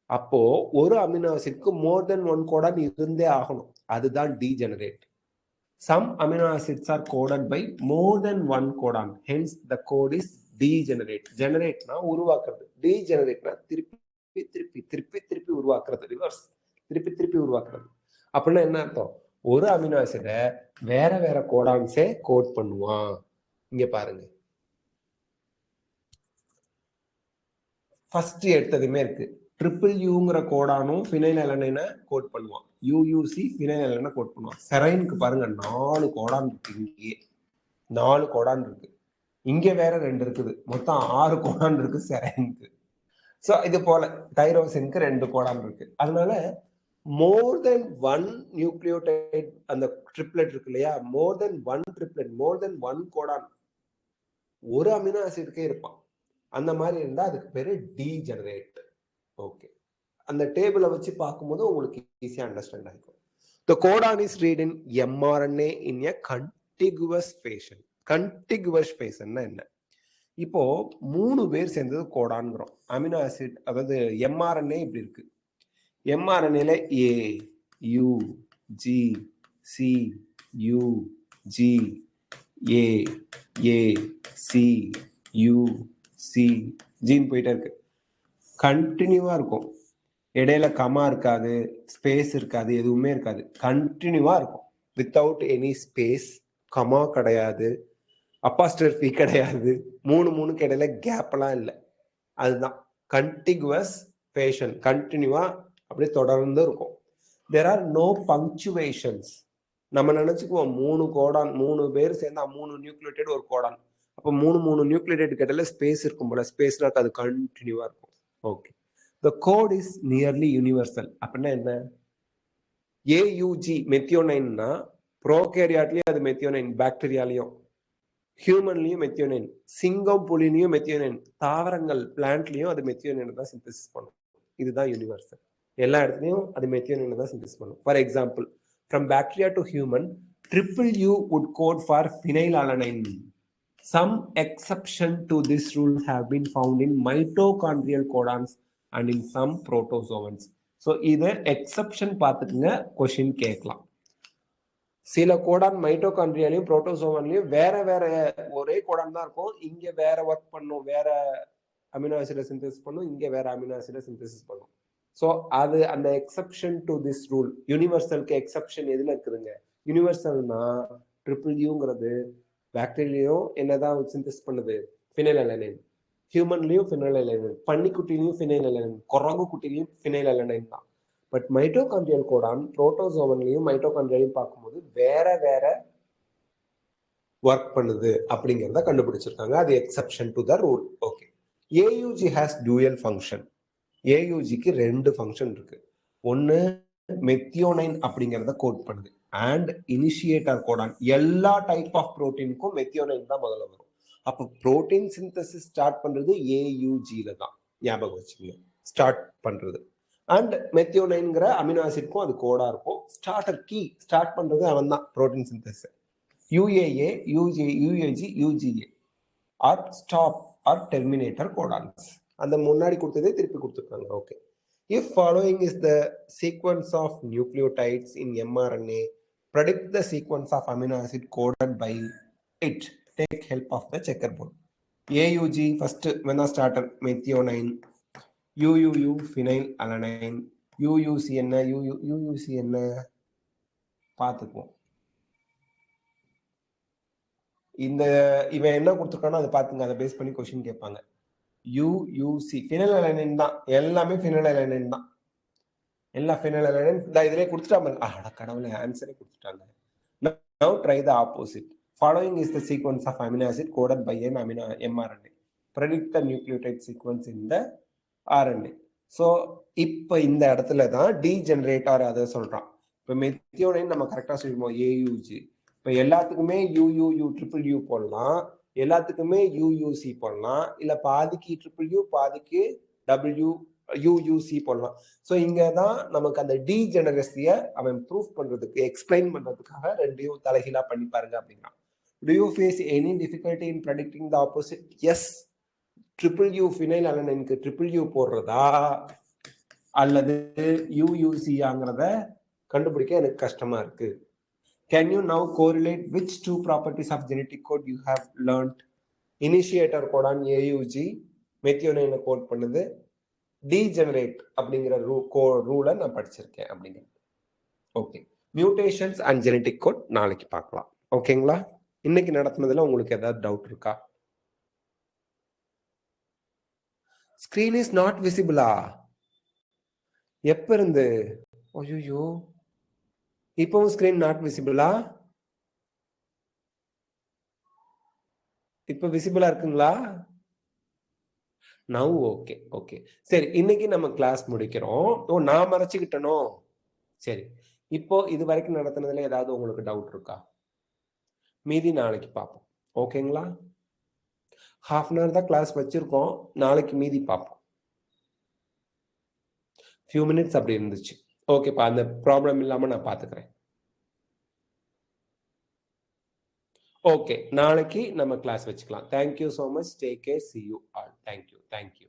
அப்போ ஒரு அமினோ ஆசிட்க்கு மோர் தென் 1 கோடான் இருந்தே ஆகணும். அதுதான் degenerate. Some amino acids are coded by more than 1 codon. Hence the code is degenerate. Generate na உருவாக்குறது, degenerate na திருப்பி உருவாக்குறது, ரிவர்ஸ் திருப்பி உருவாக்குறது. அப்படின்னா என்ன அர்த்தம்? ஒரு அமினோ ஆசிட வேற வேற கோடான்ஸே கோட் பண்ணுவான். இங்க பாருங்க, ஃபர்ஸ்ட் எடுத்ததுமே இருக்கு. ட்ரிபிள் யூங்கிற கோடானும் ஃபினைல் அலனைனை கோட் பண்ணுவான். யூயூசி ஃபினைல் அலனைனை கோட் பண்ணுவான். செரைனுக்கு பாருங்க 4 கோடான் இருக்கு. இங்கே 4 கோடான் இருக்கு. இங்க வேற 2 இருக்குது. மொத்தம் 6 கோடான் இருக்கு செரைனுக்கு. ஸோ இது போல டைரோசினுக்கு 2 கோடான் இருக்கு. அதனால மோர் தென் 1 நியூக்ளியோடைட் அந்த ட்ரிப்ளெட் இருக்கு இல்லையா, மோர் தென் 1 ட்ரிப்ளெட், மோர் தென் 1 கோடான் ஒரு அமினோ ஆசிட்கே இருப்பான். அந்த மாதிரி இருந்தா அதுக்கு பேரு டீஜெனரேட். ஓகே, அந்த டேபிளை வச்சு பார்க்கும்போது உங்களுக்கு ஈஸியா அண்டர்ஸ்டாண்ட் ஆகும். The codon is read in mRNA in a contiguous fashion. contiguous fashion என்ன? இப்போ 3 பேர் சேர்ந்தது கோடான்ங்கிறோம். அமினோ ஆசிட், அதாவது mRNA இப்படி இருக்கு. mRNAல A, U, G, C, U, G, A, A, C, U, C, Gன்னு போயிட்டே இருக்கு. கண்டினியூவா இருக்கும். இடையில கமா இருக்காது, ஸ்பேஸ் இருக்காது, எதுவுமே இருக்காது. கண்டினியூவா இருக்கும். வித்தவுட் எனி ஸ்பேஸ், கமா கிடையாது, அப்பாஸ்ட்ரஃபி கிடையாது, 3 இடையில கேப் எல்லாம் இல்லை. அதுதான் கண்டிகுவஸ் ஃபேஷன். கண்டினியூவா அப்படியே தொடர்ந்து இருக்கும். There are no punctuations. நம்ம நினைச்சுக்குவோம் 3 கோடான், 3 பேர் சேர்ந்தா 3 நியூக்ளியோடைட் ஒரு கோடான். அப்போ 3 நியூக்ளியோடைட் இடையில ஸ்பேஸ் இருக்கும் போல. ஸ்பேஸ்னா அது கண்டினியூவா இருக்கும். Okay, the code is nearly universal. அப்படின்னா என்ன? AUG மெத்தியோனைன்னா ப்ரோகேரியாட்லயும் அது மெத்தியோனைன், பாக்டீரியாலையும், ஹியூமன்லயும் மெத்தியோனைன், சிங்கம் புலிலையும் மெத்தியோனைன், தாவரங்கள் பிளான்ட்லயும் அது மெத்தியோனைன் தான் சிந்தசிஸ் பண்ணும். இதுதான் யூனிவர்சல். எல்லா இடத்துலயும் அது மெத்தியோனைன் தான் சிந்தசிஸ் பண்ணும். For example, from bacteria to human, triple U would code for phenylalanine. Some exception to this rule have been found in mitochondrial codons and in some protozoans. So இதை exception பார்த்துக்குங்க, question கேட்கலாம். சில கோடான் மைட்டோகாண்ட்ரியாலையும் புரோட்டோசோவன்லையும் வேற வேற ஒரே கோடான் தான் இருக்கும். இங்க வேற ஒர்க் பண்ணும், வேற அமினோ ஆசிட சிந்தசிஸ் பண்ணும், இங்க வேற அமினோ ஆசிட சிந்தசிஸ் பண்ணும். ஸோ அது அந்த எக்ஸப்ஷன் டு திஸ் ரூல். யூனிவர்சலுக்கு எக்ஸப்ஷன் எதுல இருக்குதுங்க? யூனிவர்சல்னா ட்ரிபிள் யூங்கிறது பாக்டீரியாலையும் என்னதான் சிந்தசிஸ் பண்ணுது? Phenyl alanine. ஹியூமன்லயும் ஃபினைல் அலனைன், பன்னிக்குட்டிலையும் ஃபினைல் அலனைன், குரங்கு குட்டிலையும் ஃபினைல் அலனைன் தான். பட் மைட்டோகாண்ட்ரியல் கோடான் புரோட்டோசோவன்லையும் மைட்டோகாண்ட்ரியாலையும் பார்க்கும்போது வேற வேற ஒர்க் பண்ணுது அப்படிங்கிறத கண்டுபிடிச்சிருக்காங்க. அது exception to the rule. Okay, AUG has dual function. ஏயூஜிக்கு 2 ஃபங்க்ஷன் இருக்கு. ஒன்னு மெத்தியோனைன் அப்படிங்கிறத கோட் பண்ணுது, அண்ட் இனிஷியேட்டர் கோடான். எல்லா டைப் ஆஃப் புரோட்டீனுக்கும் மெத்தியோனைன் தான் முதல்ல வரும். அப்போ புரோட்டீன் சிந்தசிஸ் ஸ்டார்ட் பண்றது ஏயூஜில தான், ஞாபகம் வச்சுக்கோங்க, ஸ்டார்ட் பண்றது. அண்ட் மெத்தியோனைன்கிற அமினோ ஆசிட்க்கும் அது கோடா இருக்கும். ஸ்டார்டர் கீ ஸ்டார்ட் பண்றது அவன் தான், protein synthesis. UAA, UAG, UGA are stop or terminator codons. அந்த முன்னாடி கொடுத்ததே திருப்பி கொடுத்துருக்காங்க. Okay, if following is the sequence of nucleotides in mRNA, predict the sequence of amino acid coded by it. Take help of the checkerboard. AUG first when the starter methionine, UUU phenyl alanine, UUC என்ன, UUC என்ன பார்த்துக்குவோம். இந்த இவன் என்ன கொடுத்துருக்கானோ அதை பார்த்துங்க, அதை base பண்ணி கொஸ்டின் கேட்பாங்க. UUC ஃபினைல் அலனைன் தான், எல்லாமே ஃபினைல் அலனைன் தான், எல்லா ஃபினைல் அலனைன் இதிலே கொடுத்துட்டாங்க. அட கடவுளே, ஆன்சரே கொடுத்துட்டாங்க. Now try the opposite. Following is the sequence of amino acid coded by an mRNA. Predict the nucleotide sequence in the RNA. So இப்போ இந்த இடத்துல தான் டீஜெனரேட்டார் அதை சொல்றான். இப்போ மெத்தியோனைன் நம்ம கரெக்டாக சொல்லிடுவோம், ஏயூஜி. இப்போ எல்லாத்துக்குமே UUU ட்ரிபிள் யூ போடலாம், எல்லாத்துக்குமே UUC போடலாம், இல்லை பாதிக்கு ட்ரிபிள் யூ பாதிக்கு UUC போடலாம். ஸோ இங்கே தான் நமக்கு அந்த டீஜெனரசியை அவன் ப்ரூஃப் பண்றதுக்கு, எக்ஸ்பிளைன் பண்றதுக்காக ரெண்டையும் தலைகீழா பண்ணி பாருங்க அப்படின்னா. Do you face any difficulty in predicting the opposite? Yes. Triple U phenyl அலனைனுக்கு ட்ரிபிள் யூ போடுறதா அல்லது UUC-ஆங்கிறத கண்டுபிடிக்க எனக்கு கஷ்டமா இருக்கு. Can you now correlate which 2 properties of genetic code you have learned? Initiator codon AUG மெத்தியோனைனை கோட் பண்ணுது, degenerate அப்படிங்கிற ரூலை நான் படிச்சிருக்கேன் அப்படிங்கிறது. Okay, mutations and genetic code நாளைக்கு பார்க்கலாம். ஓகேங்களா? இன்னைக்கு நடத்துனதுல உங்களுக்கு ஏதாவது டவுட் இருக்கா? ஸ்கிரீன் இஸ் நாட் விசிபிளா? எப்ப இருந்து? ஐயோ, இப்பவும் ஸ்கிரீன் நாட் விசிபிளா? இப்ப விசிபிளா இருக்குங்களா? Now okay okay. சரி, இன்னைக்கு நம்ம கிளாஸ் முடிக்கிறோம். ஓ, நான் மறைச்சுக்கிட்டனோ? சரி, இப்போ இது வரைக்கும் நடத்துனதுல ஏதாவது உங்களுக்கு டவுட் இருக்கா? மீதி நாளைக்கு பார்ப்போம். ஓகேங்களா? ஹாஃப் அன் ஹவர் தான் கிளாஸ் வச்சிருக்கோம். நாளைக்கு மீதி பார்ப்போம். ஃபியூ மினிட்ஸ் அப்படி இருந்துச்சு. ஓகேப்பா, அந்த ப்ராப்ளம் இல்லாம நான் பார்த்துக்கிறேன். ஓகே, நாளைக்கு நம்ம கிளாஸ் வச்சுக்கலாம். Thank you so much. Take care. C you all. Thank you.